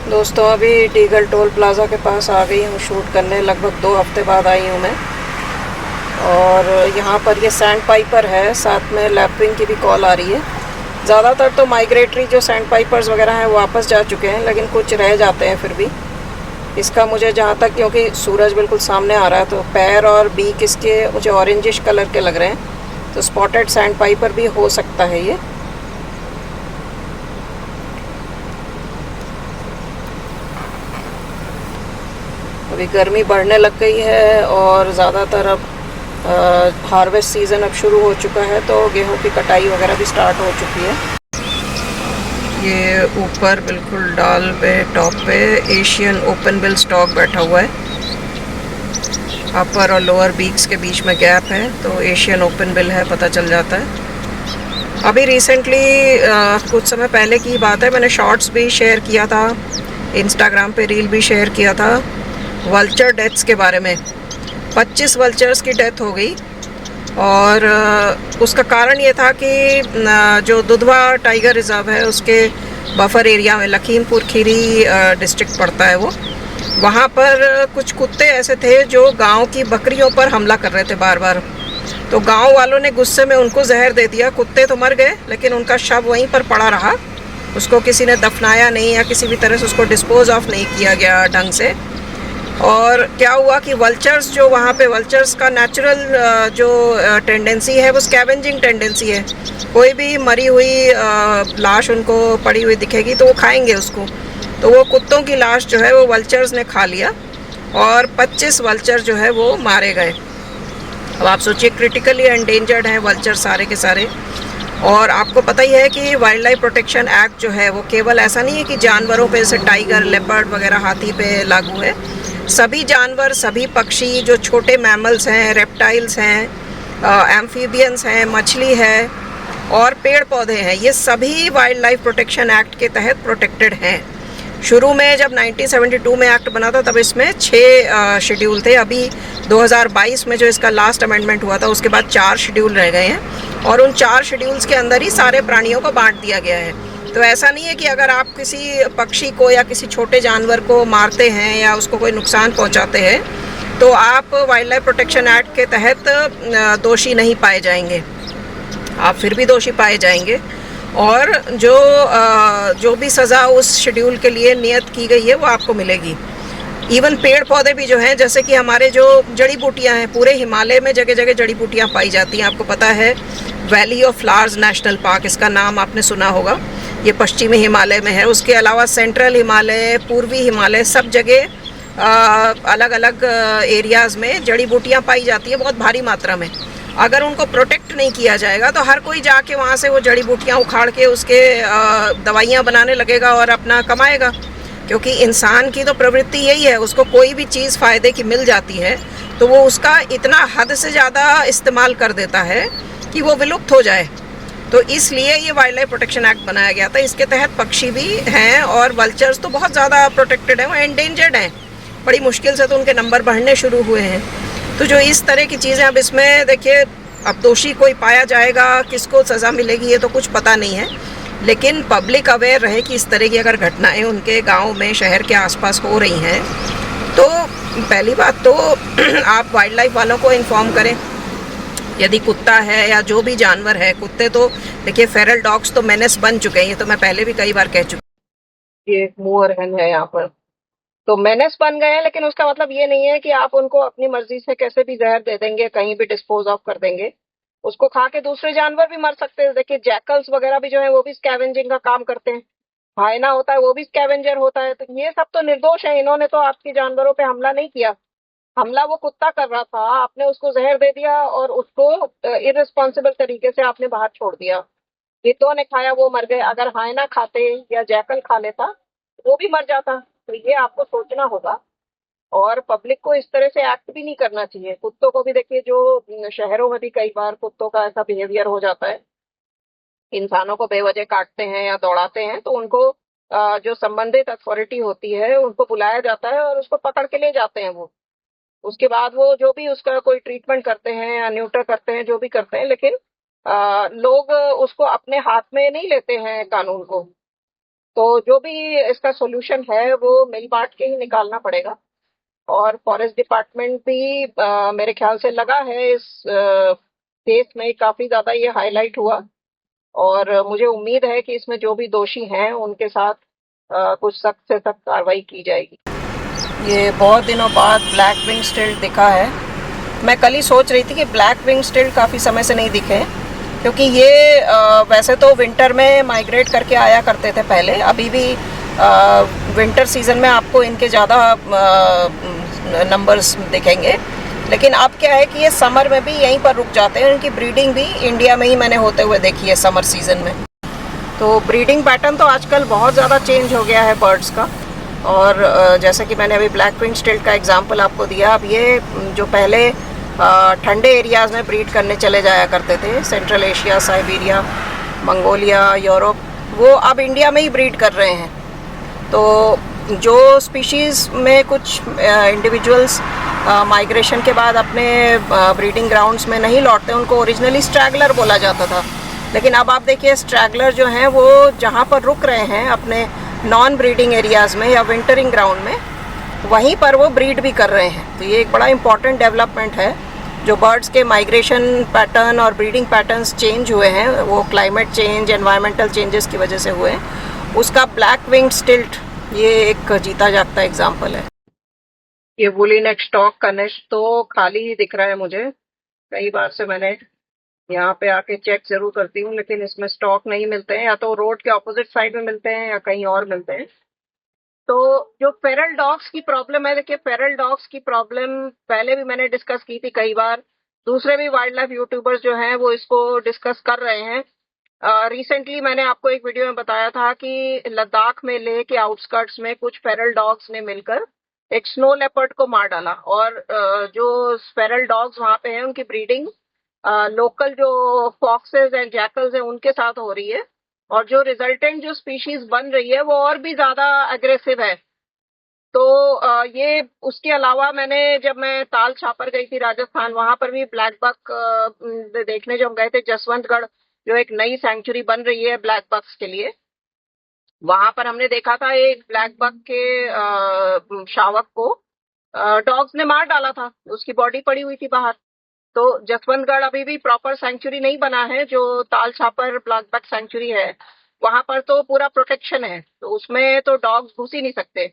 दोस्तों अभी Diggle toll plaza के पास आ गई हूँ शूट करने। लगभग 2 हफ्ते बाद आई हूँ मैं। और यहाँ पर ये सैंड पाइपर है, साथ में लैपविंग की भी कॉल आ रही है। ज़्यादातर तो माइग्रेटरी जो सैंड पाइपर्स वगैरह हैं वो वापस जा चुके हैं, लेकिन कुछ रह जाते हैं फिर भी। इसका मुझे जहाँ तक, क्योंकि सूरज बिल्कुल सामने आ रहा है, तो पैर और बीक इसके मुझे ऑरेंजिश कलर के लग रहे हैं, तो स्पॉटेड सैंड पाइपर भी हो सकता है ये। अभी गर्मी बढ़ने लग गई है और ज़्यादातर अब हार्वेस्ट सीज़न अब शुरू हो चुका है, तो गेहूं की कटाई वगैरह भी स्टार्ट हो चुकी है। ये ऊपर बिल्कुल डाल पे टॉप पे एशियन ओपन बिल स्टॉक बैठा हुआ है। अपर और लोअर बीक्स के बीच में गैप है, तो एशियन ओपन बिल है, पता चल जाता है। अभी रिसेंटली कुछ समय पहले की बात है, मैंने शॉर्ट्स भी शेयर किया था, इंस्टाग्राम पे रील भी शेयर किया था वल्चर डेथ्स के बारे में। 25 वल्चर्स की डेथ हो गई और उसका कारण ये था कि जो दुधवा टाइगर रिज़र्व है उसके बफर एरिया में, लखीमपुर खीरी डिस्ट्रिक्ट पड़ता है वो, वहाँ पर कुछ कुत्ते ऐसे थे जो गांव की बकरियों पर हमला कर रहे थे बार बार। तो गांव वालों ने गुस्से में उनको जहर दे दिया। कुत्ते तो मर गए, लेकिन उनका शव वहीं पर पड़ा रहा। उसको किसी ने दफनाया नहीं या किसी भी तरह से उसको डिस्पोज ऑफ नहीं किया गया ढंग से। और क्या हुआ कि वल्चर्स, जो वहाँ पे वल्चर्स का नेचुरल जो टेंडेंसी है वो स्कैवेंजिंग टेंडेंसी है। कोई भी मरी हुई लाश उनको पड़ी हुई दिखेगी तो वो खाएंगे उसको। तो वो कुत्तों की लाश जो है वो वल्चर्स ने खा लिया और 25 वल्चर जो है वो मारे गए। अब आप सोचिए, क्रिटिकली एंडेंजर्ड हैं वल्चर सारे के सारे। और आपको पता ही है कि वाइल्ड लाइफ प्रोटेक्शन एक्ट जो है वो केवल ऐसा नहीं है कि जानवरों पे, जैसे टाइगर, लेपर्ड वगैरह, हाथी पे लागू है। सभी जानवर, सभी पक्षी, जो छोटे मैमल्स हैं, रेप्टाइल्स हैं, एम्फीबियंस हैं, मछली है और पेड़ पौधे हैं, ये सभी वाइल्ड लाइफ प्रोटेक्शन एक्ट के तहत प्रोटेक्टेड हैं। शुरू में जब 1972 में एक्ट बना था तब इसमें 6 शेड्यूल थे। अभी 2022 में जो इसका लास्ट अमेंडमेंट हुआ था उसके बाद 4 शेड्यूल रह गए हैं और उन 4 शेड्यूल्स के अंदर ही सारे प्राणियों को बांट दिया गया है। तो ऐसा नहीं है कि अगर आप किसी पक्षी को या किसी छोटे जानवर को मारते हैं या उसको कोई नुकसान पहुंचाते हैं तो आप वाइल्ड लाइफ प्रोटेक्शन एक्ट के तहत दोषी नहीं पाए जाएंगे। आप फिर भी दोषी पाए जाएंगे और जो भी सज़ा उस शेड्यूल के लिए नियत की गई है वो आपको मिलेगी। इवन पेड़ पौधे भी जो हैं, जैसे कि हमारे जो जड़ी बूटियां हैं, पूरे हिमालय में जगह जगह जड़ी बूटियां पाई जाती हैं। आपको पता है valley of flowers national park, इसका नाम आपने सुना होगा। ये पश्चिमी हिमालय में है। उसके अलावा सेंट्रल हिमालय, पूर्वी हिमालय, सब जगह अलग अलग एरियाज़ में जड़ी बूटियाँ पाई जाती हैं बहुत भारी मात्रा में। अगर उनको प्रोटेक्ट नहीं किया जाएगा तो हर कोई जाके वहाँ से वो जड़ी बूटियाँ उखाड़ के उसके दवाइयाँ बनाने लगेगा और अपना कमाएगा। क्योंकि इंसान की तो प्रवृत्ति यही है, उसको कोई भी चीज़ फ़ायदे की मिल जाती है तो वो उसका इतना हद से ज़्यादा इस्तेमाल कर देता है कि वो विलुप्त हो जाए। तो इसलिए ये वाइल्ड लाइफ प्रोटेक्शन एक्ट बनाया गया था। इसके तहत पक्षी भी हैं और वल्चर्स तो बहुत ज़्यादा प्रोटेक्टेड हैं, वो एंडेंजर्ड हैं। बड़ी मुश्किल से तो उनके नंबर बढ़ने शुरू हुए हैं। तो जो इस तरह की चीज़ें, अब इसमें देखिए, अब दोषी कोई पाया जाएगा, किसको सज़ा मिलेगी ये तो कुछ पता नहीं है, लेकिन पब्लिक अवेयर रहे कि इस तरह की अगर घटनाएं उनके गांव में, शहर के आसपास हो रही हैं तो पहली बात तो आप वाइल्ड लाइफ वालों को इन्फॉर्म करें। यदि कुत्ता है या जो भी जानवर है, कुत्ते तो देखिए फेरल डॉग्स तो मेनेस बन चुके हैं, ये तो मैं पहले भी कई बार कह चुकी हूँ। ये एक मोर है यहाँ पर, तो मेनेस बन गए हैं, लेकिन उसका मतलब ये नहीं है कि आप उनको अपनी मर्जी से कैसे भी जहर दे देंगे, कहीं भी डिस्पोज ऑफ कर देंगे। उसको खा के दूसरे जानवर भी मर सकते हैं। देखिए जैकल्स वगैरह भी जो है वो भी स्कैवेंजिंग का काम करते हैं। हाइना होता है वो भी स्कैवेंजर होता है। तो ये सब तो निर्दोष है, इन्होंने तो आपके जानवरों पे हमला नहीं किया। हमला वो कुत्ता कर रहा था, आपने उसको जहर दे दिया और उसको इररिस्पॉन्सिबल तरीके से आपने बाहर छोड़ दिया। गिद्धों ने खाया, वो मर गए। अगर हाइना खाते या जैकल खा लेता वो भी मर जाता। तो ये आपको सोचना होगा और पब्लिक को इस तरह से एक्ट भी नहीं करना चाहिए। कुत्तों को भी देखिए, जो शहरों में भी कई बार कुत्तों का ऐसा बिहेवियर हो जाता है, इंसानों को बेवजह काटते हैं या दौड़ाते हैं, तो उनको जो संबंधित अथॉरिटी होती है उनको बुलाया जाता है और उसको पकड़ के ले जाते हैं वो। उसके बाद वो जो भी उसका कोई ट्रीटमेंट करते हैं या न्यूटर करते हैं, जो भी करते हैं, लेकिन लोग उसको अपने हाथ में नहीं लेते हैं कानून को। तो जो भी इसका सॉल्यूशन है वो मिल बांट के ही निकालना पड़ेगा। और फॉरेस्ट डिपार्टमेंट भी मेरे ख्याल से लगा है इस केस में, काफी ज्यादा ये हाईलाइट हुआ। और मुझे उम्मीद है कि इसमें जो भी दोषी हैं उनके साथ कुछ सख्त से सख्त कार्रवाई की जाएगी। ये बहुत दिनों बाद ब्लैक विंग स्टिल्ट दिखा है। मैं कल ही सोच रही थी कि ब्लैक विंग स्टिल्ट काफ़ी समय से नहीं दिखे, क्योंकि ये वैसे तो विंटर में माइग्रेट करके आया करते थे पहले। अभी भी विंटर सीजन में आपको इनके ज़्यादा नंबर्स दिखेंगे, लेकिन अब क्या है कि ये समर में भी यहीं पर रुक जाते हैं। इनकी ब्रीडिंग भी इंडिया में ही मैंने होते हुए देखी है समर सीजन में। तो ब्रीडिंग पैटर्न तो आजकल बहुत ज़्यादा चेंज हो गया है बर्ड्स का। और जैसे कि मैंने अभी ब्लैक विंग स्टिल्ट का एग्जांपल आपको दिया, अब ये जो पहले ठंडे एरियाज़ में ब्रीड करने चले जाया करते थे, central Asia, Siberia, Mongolia, Europe, वो अब इंडिया में ही ब्रीड कर रहे हैं। तो जो स्पीशीज़ में कुछ इंडिविजुअल्स माइग्रेशन के बाद अपने ब्रीडिंग ग्राउंड्स में नहीं लौटते, उनको ओरिजिनली स्ट्रैगलर बोला जाता था। लेकिन अब आप देखिए स्ट्रैगलर जो हैं वो जहाँ पर रुक रहे हैं अपने नॉन ब्रीडिंग एरियाज़ में या विंटरिंग ग्राउंड में, वहीं पर वो ब्रीड भी कर रहे हैं। तो ये एक बड़ा इंपॉर्टेंट डेवलपमेंट है। जो बर्ड्स के माइग्रेशन पैटर्न और ब्रीडिंग पैटर्न्स चेंज हुए हैं, वो क्लाइमेट चेंज, एनवायरमेंटल चेंजेस की वजह से हुए हैं। उसका ब्लैक विंग्ड स्टिल्ट ये एक जीता जागता एग्जाम्पल है। ये वुली नेक स्टॉक का नेस्ट तो खाली ही दिख रहा है मुझे। कई बार से मैंने यहाँ पे आके चेक जरूर करती हूँ, लेकिन इसमें स्टॉक नहीं मिलते हैं, या तो रोड के ऑपोजिट साइड में मिलते हैं या कहीं और मिलते हैं। तो जो फेरल डॉग्स की प्रॉब्लम है, देखिए फेरल डॉग्स की प्रॉब्लम पहले भी मैंने डिस्कस की थी कई बार। दूसरे भी वाइल्ड लाइफ यूट्यूबर्स जो हैं वो इसको डिस्कस कर रहे हैं। रिसेंटली मैंने आपको एक वीडियो में बताया था कि लद्दाख में लेह के आउटस्कर्ट्स में कुछ फेरल डॉग्स ने मिलकर एक स्नो लेपर्ड को मार डाला। और जो फेरल डॉग्स वहां पे हैं उनकी ब्रीडिंग लोकल जो फॉक्सेस एंड जैकल्स हैं उनके साथ हो रही है, और जो रिजल्टेंट जो स्पीशीज बन रही है वो और भी ज्यादा अग्रेसिव है। तो ये उसके अलावा मैंने, जब मैं ताल छापर गई थी राजस्थान, वहां पर भी ब्लैक बक देखने जो हम गए थे, जसवंतगढ़ जो एक नई सेंचुरी बन रही है ब्लैक बक्स के लिए, वहां पर हमने देखा था एक ब्लैक बक के शावक को डॉग्स ने मार डाला था, उसकी बॉडी पड़ी हुई थी बाहर। तो जसवंतगढ़ अभी भी प्रॉपर सेंचुरी नहीं बना है, जो Tal Chhapar black buck century है वहां पर तो पूरा प्रोटेक्शन है, तो उसमें तो डॉग्स घुस ही नहीं सकते,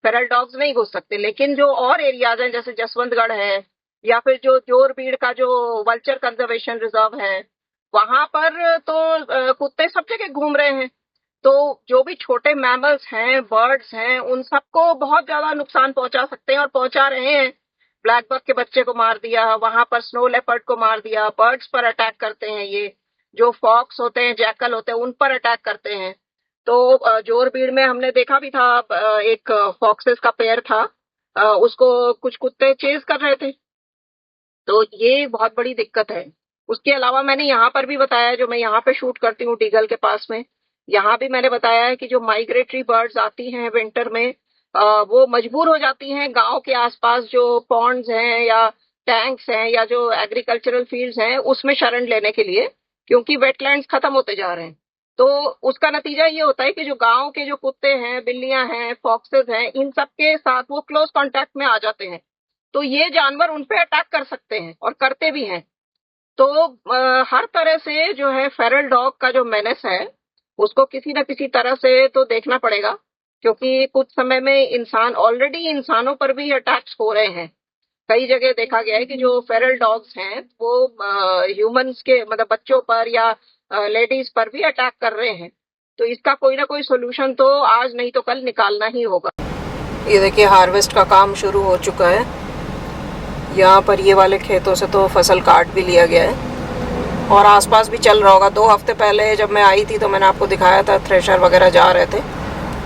फेरल डॉग्स नहीं घुस सकते। लेकिन जो और एरियाज हैं जैसे जसवंतगढ़ है, या फिर जो जोरबीड़ का जो वल्चर कंजर्वेशन रिजर्व है, वहां पर तो कुत्ते सब जगह घूम रहे हैं। तो जो भी छोटे मैमल्स हैं, बर्ड्स हैं, उन सबको बहुत ज्यादा नुकसान पहुंचा सकते हैं और पहुंचा रहे हैं। ब्लैक बक के बच्चे को मार दिया, वहां पर स्नो लेपर्ड को मार दिया, बर्ड्स पर अटैक करते हैं, ये जो फॉक्स होते हैं, जैकल होते हैं, उन पर अटैक करते हैं। तो जोरबीड़ में हमने देखा भी था, एक फॉक्सेस का पेयर था, उसको कुछ कुत्ते चेज कर रहे थे। तो ये बहुत बड़ी दिक्कत है। उसके अलावा मैंने यहाँ पर भी बताया, जो मैं यहाँ पे शूट करती हूँ डीगल के पास में, यहाँ भी मैंने बताया है कि जो माइग्रेटरी बर्ड्स आती हैं विंटर में, वो मजबूर हो जाती हैं गांव के आसपास जो पॉन्ड्स हैं या टैंक्स हैं या जो एग्रीकल्चरल फील्ड्स हैं उसमें शरण लेने के लिए, क्योंकि वेटलैंड्स खत्म होते जा रहे हैं। तो उसका नतीजा ये होता है कि जो गांव के जो कुत्ते हैं, बिल्लियां हैं, फॉक्सेस हैं, इन सब के साथ वो क्लोज कांटेक्ट में आ जाते हैं। तो ये जानवर उन पे अटैक कर सकते हैं और करते भी हैं। तो हर तरह से जो है फेरल डॉग का जो मेनेस है उसको किसी न किसी तरह से तो देखना पड़ेगा, क्योंकि कुछ समय में इंसान, ऑलरेडी इंसानों पर भी अटैक्स हो रहे हैं। कई जगह देखा गया है कि जो फेरल डॉग्स हैं वो ह्यूमंस के, मतलब बच्चों पर या लेडीज पर भी अटैक कर रहे हैं। तो इसका कोई ना कोई सोल्यूशन तो आज नहीं तो कल निकालना ही होगा। ये देखिए हार्वेस्ट का काम शुरू हो चुका है। यहाँ पर ये वाले खेतों से तो फसल काट भी लिया गया है और आसपास भी चल रहा होगा। 2 हफ्ते पहले जब मैं आई थी तो मैंने आपको दिखाया था, थ्रेशर वगैरह जा रहे थे।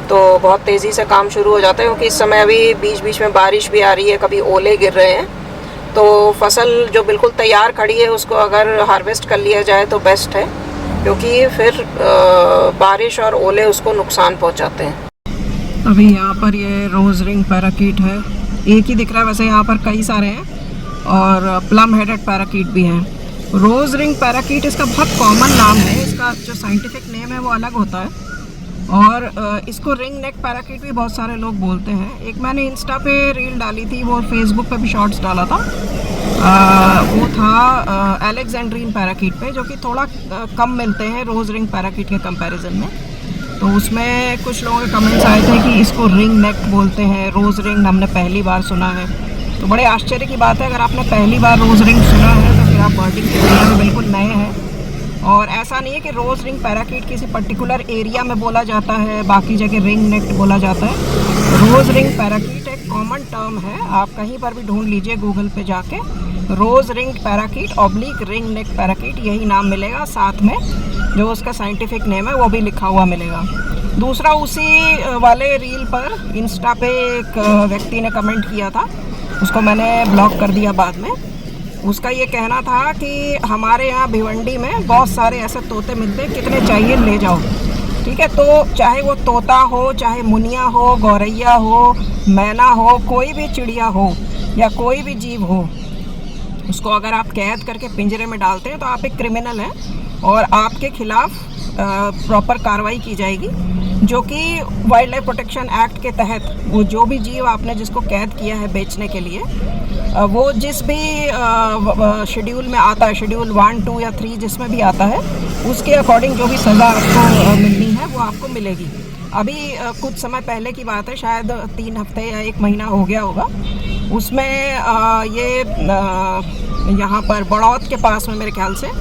तो बहुत तेज़ी से काम शुरू हो जाता है, क्योंकि इस समय अभी बीच बीच में बारिश भी आ रही है, कभी ओले गिर रहे हैं। तो फसल जो बिल्कुल तैयार खड़ी है उसको अगर हार्वेस्ट कर लिया जाए तो बेस्ट है, क्योंकि फिर बारिश और ओले उसको नुकसान पहुँचाते हैं। अभी यहाँ पर ये रोज रिंग पैराकीट है, एक ही दिख रहा है, वैसे यहाँ पर कई सारे हैं, और प्लम हेडेड पैराकीट भी हैं। रोज रिंग पैराकीट इसका बहुत कॉमन नाम है, इसका जो साइंटिफिक नेम है वो अलग होता है। और इसको रिंग नेक पैराकीट भी बहुत सारे लोग बोलते हैं। एक मैंने इंस्टा पे रील डाली थी, वो फेसबुक पे भी शॉर्ट्स डाला था। वो था अलेक्जेंड्रीन पैराकीट पे, जो कि थोड़ा कम मिलते हैं रोज़ रिंग पैराकीट के कंपैरिजन में। तो उसमें कुछ लोगों के कमेंट्स आए थे कि इसको रिंग नेक बोलते हैं, रोज़ रिंग हमने पहली बार सुना है। तो बड़े आश्चर्य की बात है, अगर आपने पहली बार रोज़ रिंग सुना है तो फिर आप बर्डिंग के दुनिया में बिल्कुल नए हैं। और ऐसा नहीं है कि रोज़ रिंग पैराकीट किसी पर्टिकुलर एरिया में बोला जाता है, बाकी जगह रिंग नेक बोला जाता है। रोज़ रिंग पैराकीट एक कॉमन टर्म है, आप कहीं पर भी ढूंढ लीजिए गूगल पे जाके, rose ring parakeet oblique ring neck parakeet, यही नाम मिलेगा। साथ में जो उसका साइंटिफिक नेम है वो भी लिखा हुआ मिलेगा। दूसरा, उसी वाले रील पर इंस्टा पे एक व्यक्ति ने कमेंट किया था, उसको मैंने ब्लॉक कर दिया बाद में। उसका ये कहना था कि हमारे यहाँ भिवंडी में बहुत सारे ऐसे तोते मिलते हैं, कितने चाहिए ले जाओ। ठीक है, तो चाहे वो तोता हो, चाहे मुनिया हो, गौरैया हो, मैना हो, कोई भी चिड़िया हो या कोई भी जीव हो, उसको अगर आप कैद करके पिंजरे में डालते हैं तो आप एक क्रिमिनल हैं और आपके खिलाफ प्रॉपर कार्रवाई की जाएगी, जो कि वाइल्ड लाइफ प्रोटेक्शन एक्ट के तहत वो जो भी जीव आपने जिसको कैद किया है बेचने के लिए, वो जिस भी शेड्यूल में आता है, शेड्यूल 1, 2 या 3 जिसमें भी आता है, उसके अकॉर्डिंग जो भी सज़ा आपको मिलनी है वो आपको मिलेगी। अभी कुछ समय पहले की बात है, शायद 3 हफ्ते या 1 महीना हो गया होगा, उसमें ये यहाँ पर बड़ौत के पास में मेरे ख्याल से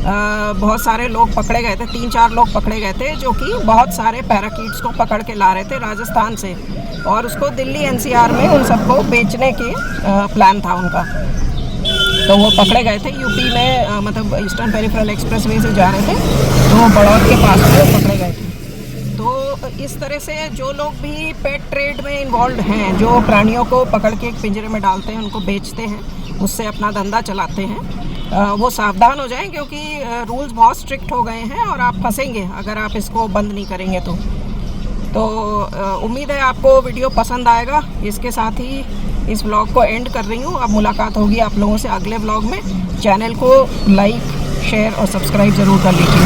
बहुत सारे लोग पकड़े गए थे, 3-4 लोग पकड़े गए थे, जो कि बहुत सारे पैराकीट्स को पकड़ के ला रहे थे राजस्थान से, और उसको दिल्ली NCR में उन सबको बेचने के प्लान था उनका। तो वो पकड़े गए थे यूपी में, मतलब ईस्टर्न पेरिफेरल एक्सप्रेसवे से जा रहे थे, तो बड़ौत के पास में वो पकड़े गए थे। तो इस तरह से जो लोग भी पेट ट्रेड में इन्वॉल्व हैं, जो प्राणियों को पकड़ के एक पिंजरे में डालते हैं, उनको बेचते हैं, उससे अपना धंधा चलाते हैं, वो सावधान हो जाएं, क्योंकि रूल्स बहुत स्ट्रिक्ट हो गए हैं और आप फंसेंगे अगर आप इसको बंद नहीं करेंगे तो उम्मीद है आपको वीडियो पसंद आएगा। इसके साथ ही इस व्लॉग को एंड कर रही हूँ। अब मुलाकात होगी आप लोगों से अगले व्लॉग में। चैनल को लाइक, शेयर और सब्सक्राइब ज़रूर कर लीजिए।